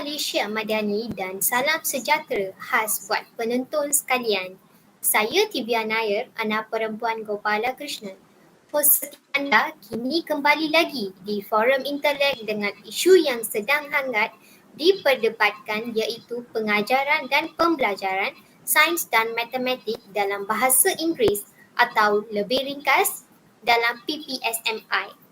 Malaysia Madani dan salam sejahtera khas buat penonton sekalian. Saya Tibian Nair, anak perempuan Gopala Krishnan. Hos anda kini kembali lagi di Forum Intelek dengan isu yang sedang hangat diperdebatkan iaitu pengajaran dan pembelajaran sains dan matematik dalam bahasa Inggeris atau lebih ringkas dalam PPSMI.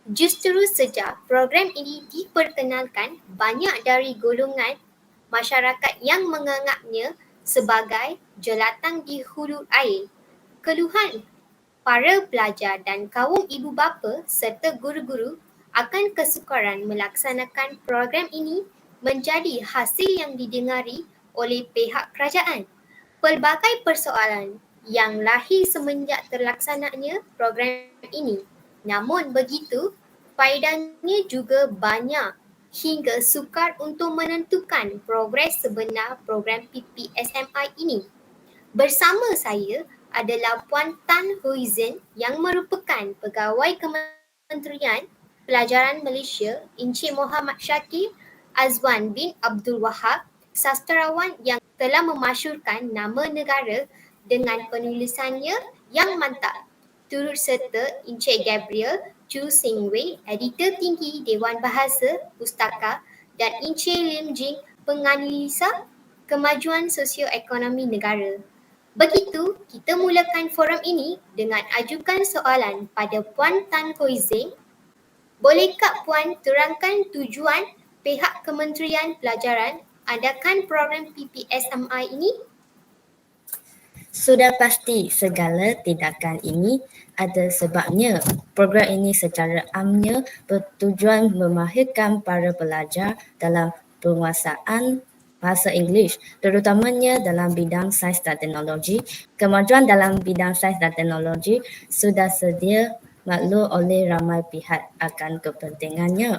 Justru sejak program ini diperkenalkan, banyak dari golongan masyarakat yang menganggapnya sebagai jelatang di hulu air. Keluhan para pelajar dan kaum ibu bapa serta guru-guru akan kesukaran melaksanakan program ini menjadi hasil yang didengari oleh pihak kerajaan. Pelbagai persoalan yang lahir semenjak terlaksananya program ini. Namun begitu, faedahnya juga banyak hingga sukar untuk menentukan progres sebenar program PPSMI ini. Bersama saya adalah Puan Tan Huizen yang merupakan Pegawai Kementerian Pelajaran Malaysia, Encik Muhammad Shakir Azwan bin Abdul Wahab, sastrawan yang telah memasyurkan nama negara dengan penulisannya yang mantap. Turut serta Encik Gabriel Chu Sing Wei, Editor Tinggi Dewan Bahasa Pustaka dan Encik Lim Jing, Penganalisa Kemajuan Sosioekonomi Negara. Begitu, kita mulakan forum ini dengan ajukan soalan pada Puan Tan Huizen. Bolehkah Puan terangkan tujuan pihak Kementerian Pelajaran adakan program PPSMI ini? Sudah pasti segala tindakan ini ada sebabnya. Program ini secara amnya bertujuan memahirkan para pelajar dalam penguasaan bahasa Inggeris, terutamanya dalam bidang sains dan teknologi. Kemajuan dalam bidang sains dan teknologi sudah sedia maklum oleh ramai pihak akan kepentingannya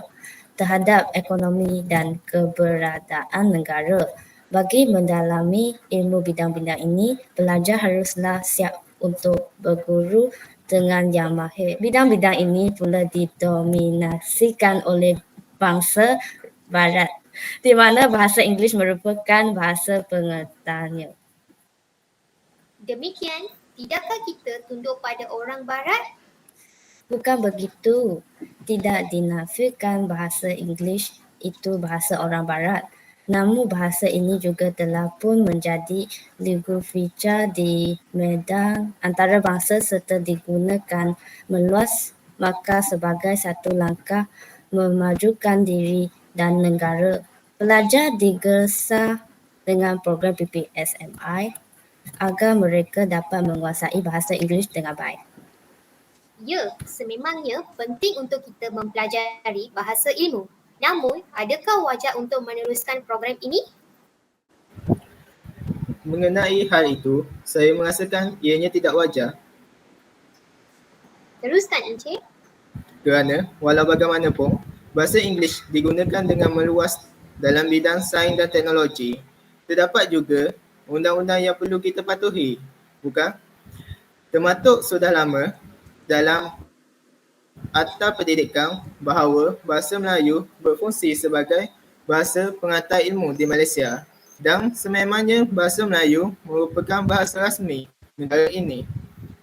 terhadap ekonomi dan keberadaan negara. Bagi mendalami ilmu bidang-bidang ini, pelajar haruslah siap untuk berguru dengan yang mahir. Bidang-bidang ini pula didominasikan oleh bangsa Barat, di mana bahasa Inggeris merupakan bahasa pengetahuannya. Demikian, tidakkah kita tunduk pada orang Barat? Bukan begitu. Tidak dinafikan bahasa Inggeris itu bahasa orang Barat. Namun bahasa ini juga telah pun menjadi legal feature di medan antarabangsa serta digunakan meluas, maka sebagai satu langkah memajukan diri dan negara. Pelajar digesa dengan program PPSMI agar mereka dapat menguasai bahasa Inggeris dengan baik. Ya, sememangnya penting untuk kita mempelajari bahasa ilmu. Namun, adakah wajar untuk meneruskan program ini? Mengenai hal itu, saya merasakan ianya tidak wajar Teruskan, Encik. kerana walau bagaimanapun, bahasa Inggeris digunakan dengan meluas dalam bidang sains dan teknologi. Terdapat juga undang-undang yang perlu kita patuhi, bukan? Termaktub sudah lama dalam Akta Pendidikan bahawa bahasa Melayu berfungsi sebagai bahasa pengantar ilmu di Malaysia dan sememangnya bahasa Melayu merupakan bahasa rasmi negara ini.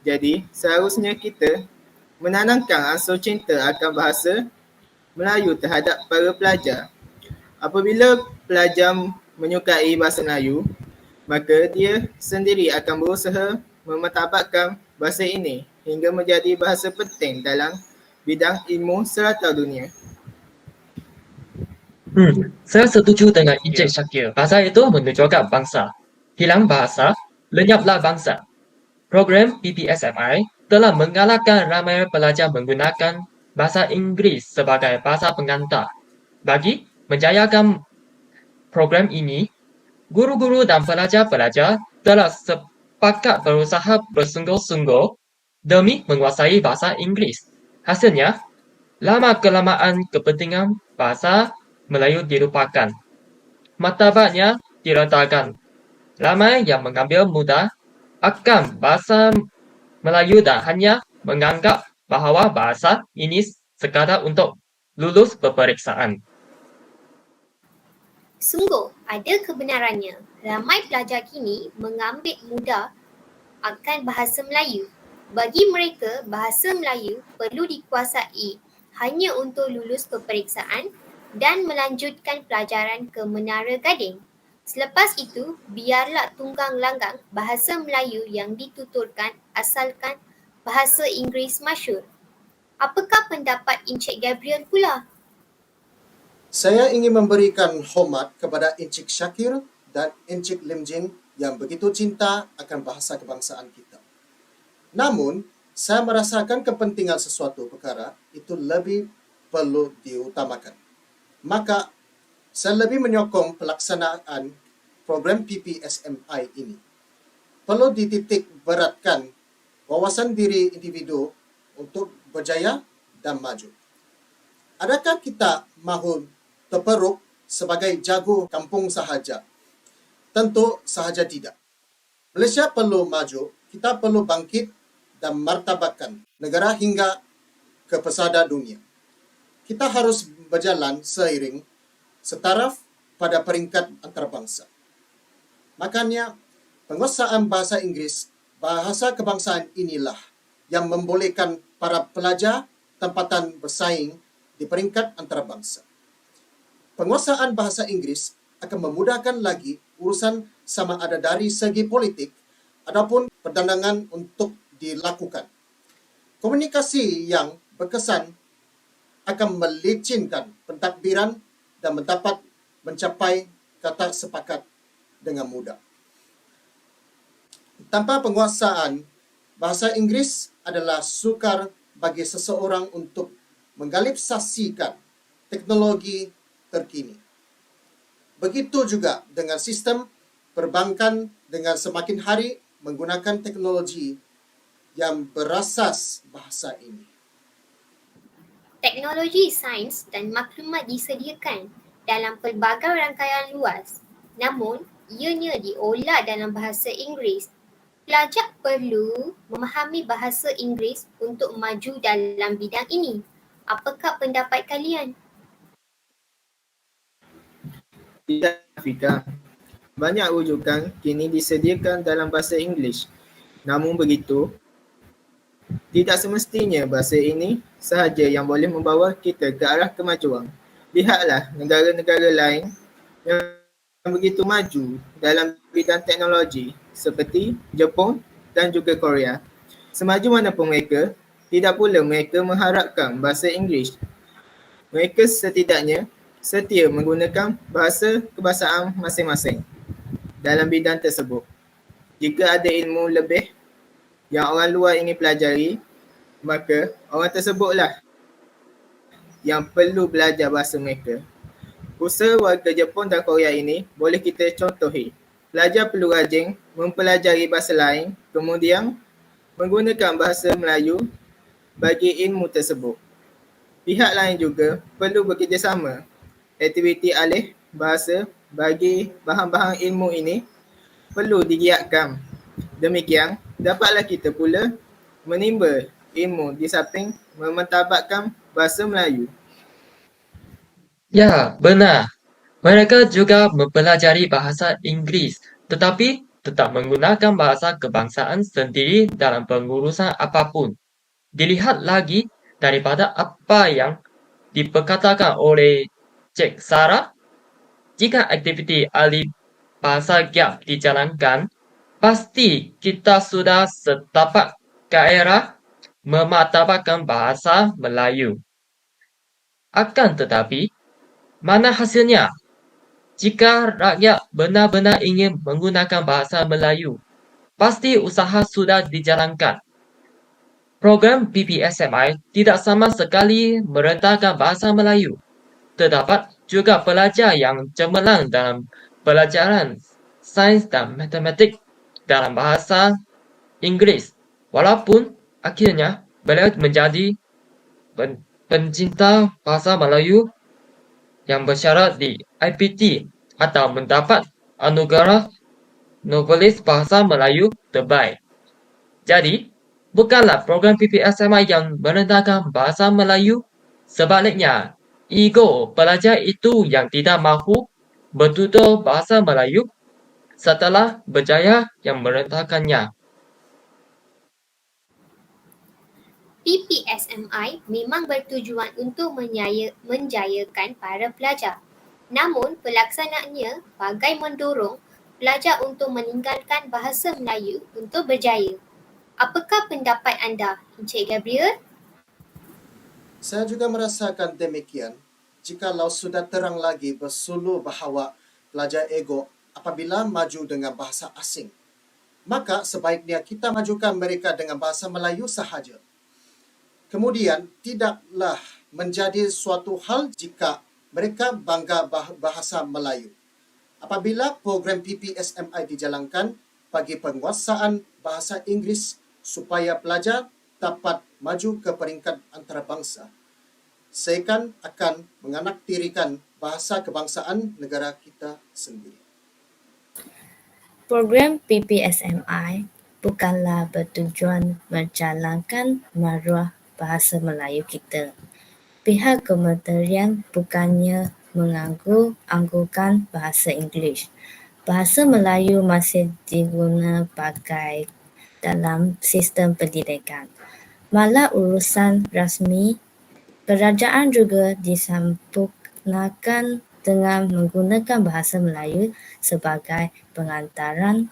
Jadi, seharusnya kita menanamkan ansur cinta akan bahasa Melayu terhadap para pelajar. Apabila pelajar menyukai bahasa Melayu, maka dia sendiri akan berusaha memartabatkan bahasa ini hingga menjadi bahasa penting dalam bidang ilmu serata dunia. Saya setuju dengan Encik Shakir. Bahasa itu menunjukkan bangsa. Hilang bahasa, lenyaplah bangsa. Program PPSMI telah mengalahkan ramai pelajar menggunakan bahasa Inggeris sebagai bahasa pengantar. Bagi menjayakan program ini, guru-guru dan pelajar-pelajar telah sepakat berusaha bersungguh-sungguh demi menguasai bahasa Inggeris. Hasilnya, lama-kelamaan kepentingan bahasa Melayu dilupakan. Martabatnya diletakkan. Ramai yang mengambil mudah akan bahasa Melayu dan hanya menganggap bahawa bahasa ini sekadar untuk lulus peperiksaan. Sungguh, ada kebenarannya. Ramai pelajar kini mengambil mudah akan bahasa Melayu. Bagi mereka, bahasa Melayu perlu dikuasai hanya untuk lulus peperiksaan dan melanjutkan pelajaran ke Menara Gading. Selepas itu, biarlah tunggang langgang bahasa Melayu yang dituturkan asalkan bahasa Inggeris masyhur. Apakah pendapat Encik Gabriel pula? Saya ingin memberikan hormat kepada Encik Shakir dan Encik Lim Jin yang begitu cinta akan bahasa kebangsaan kita. Namun, saya merasakan kepentingan sesuatu perkara itu lebih perlu diutamakan. Maka, saya lebih menyokong pelaksanaan program PPSMI ini. Perlu dititik beratkan wawasan diri individu untuk berjaya dan maju. Adakah kita mahu terperuk sebagai jago kampung sahaja? Tentu sahaja tidak. Malaysia perlu maju, kita perlu bangkit dan martabatkan negara hingga ke pesada dunia. Kita harus berjalan seiring, setaraf pada peringkat antarabangsa. Makanya, penguasaan bahasa Inggeris, bahasa kebangsaan inilah yang membolehkan para pelajar tempatan bersaing di peringkat antarabangsa. Penguasaan bahasa Inggeris akan memudahkan lagi urusan sama ada dari segi politik ataupun perdandangan untuk dilakukan. Komunikasi yang berkesan akan melicinkan pentadbiran dan mendapat mencapai kata sepakat dengan mudah. Tanpa penguasaan, bahasa Inggeris adalah sukar bagi seseorang untuk menggalaktisasikan teknologi terkini. Begitu juga dengan sistem perbankan dengan semakin hari menggunakan teknologi yang berasas bahasa ini. Teknologi sains dan maklumat disediakan dalam pelbagai rangkaian luas. Namun, ianya diolah dalam bahasa Inggeris. Pelajar perlu memahami bahasa Inggeris untuk maju dalam bidang ini. Apakah pendapat kalian? Tidak, Fika. Banyak rujukan kini disediakan dalam bahasa Inggeris. Namun begitu, tidak semestinya bahasa ini sahaja yang boleh membawa kita ke arah kemajuan. Lihatlah negara-negara lain yang begitu maju dalam bidang teknologi seperti Jepun dan juga Korea. Semaju mana pun mereka, tidak pula mereka mengharapkan bahasa Inggeris. Mereka setidaknya setia menggunakan bahasa kebahasaan masing-masing dalam bidang tersebut. Jika ada ilmu lebih yang orang luar ingin pelajari, maka orang tersebutlah yang perlu belajar bahasa mereka. Usaha warga Jepun dan Korea ini boleh kita contohi. Pelajar perlu rajin mempelajari bahasa lain, kemudian menggunakan bahasa Melayu bagi ilmu tersebut. Pihak lain juga perlu bekerjasama. Aktiviti alih bahasa bagi bahan-bahan ilmu ini perlu digiatkan. Demikian, dapatlah kita pula menimba ilmu di samping mementabakkan bahasa Melayu. Ya, benar. Mereka juga mempelajari bahasa Inggeris, tetapi tetap menggunakan bahasa kebangsaan sendiri dalam pengurusan apapun. Dilihat lagi daripada apa yang diperkatakan oleh Cik Sarah, jika aktiviti alih bahasa gap dijalankan, pasti kita sudah setapak gairah memartabatkan bahasa Melayu. Akan tetapi, mana hasilnya? Jika rakyat benar-benar ingin menggunakan bahasa Melayu, pasti usaha sudah dijalankan. Program PPSMI tidak sama sekali merendahkan bahasa Melayu. Terdapat juga pelajar yang cemerlang dalam pelajaran sains dan matematik dalam bahasa Inggeris. Walaupun akhirnya beliau menjadi pencinta bahasa Melayu yang bersyarat di IPT atau mendapat anugerah novelis bahasa Melayu terbaik. Jadi, bukanlah program PPSMI yang merendahkan bahasa Melayu. Sebaliknya, ego pelajar itu yang tidak mahu bertutur bahasa Melayu setelah berjaya yang merentahkannya. PPSMI memang bertujuan untuk menjayakan para pelajar. Namun, pelaksanaannya bagai mendorong pelajar untuk meninggalkan bahasa Melayu untuk berjaya. Apakah pendapat anda, Encik Gabriel? Saya juga merasakan demikian jikalau sudah terang lagi bersuluh bahawa pelajar ego apabila maju dengan bahasa asing. Maka sebaiknya kita majukan mereka dengan bahasa Melayu sahaja. Kemudian, tidaklah menjadi suatu hal jika mereka bangga bahasa Melayu. Apabila program PPSMI dijalankan bagi penguasaan bahasa Inggeris supaya pelajar dapat maju ke peringkat antarabangsa, saya akan menganaktirikan bahasa kebangsaan negara kita sendiri. Program PPSMI bukanlah bertujuan menjalankan maruah bahasa Melayu kita. Pihak kementerian bukannya mengangguk-anggukkan bahasa Inggeris. Bahasa Melayu masih diguna pakai dalam sistem pendidikan. Malah urusan rasmi, kerajaan juga disempurnakan dengan menggunakan bahasa Melayu sebagai pengantaran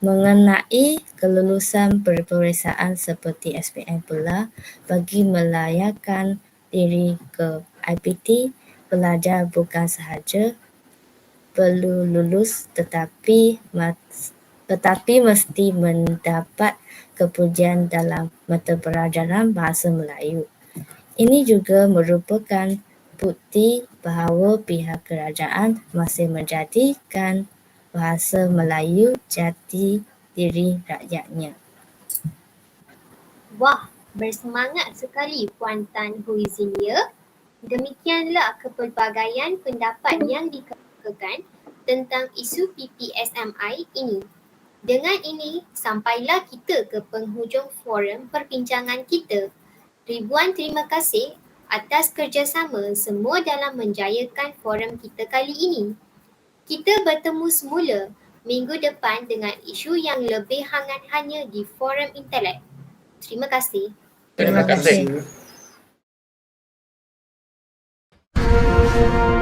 mengenai kelulusan peperiksaan seperti SPM pula. Bagi melayakkan diri ke IPT, pelajar bukan sahaja perlu lulus tetapi mesti mendapat kepujian dalam mata pelajaran bahasa Melayu. Ini juga merupakan bukti bahawa pihak kerajaan masih menjadikan bahasa Melayu jati diri rakyatnya. Wah, bersemangat sekali Puan Tan Huizin ya. Demikianlah kepelbagaian pendapat yang dikemukakan tentang isu PPSMI ini. Dengan ini, sampailah kita ke penghujung forum perbincangan kita. Ribuan terima kasih atas kerjasama semua dalam menjayakan forum kita kali ini. Kita bertemu semula minggu depan dengan isu yang lebih hangat-hanya di forum Intelek. Terima kasih. Terima kasih. Terima kasih.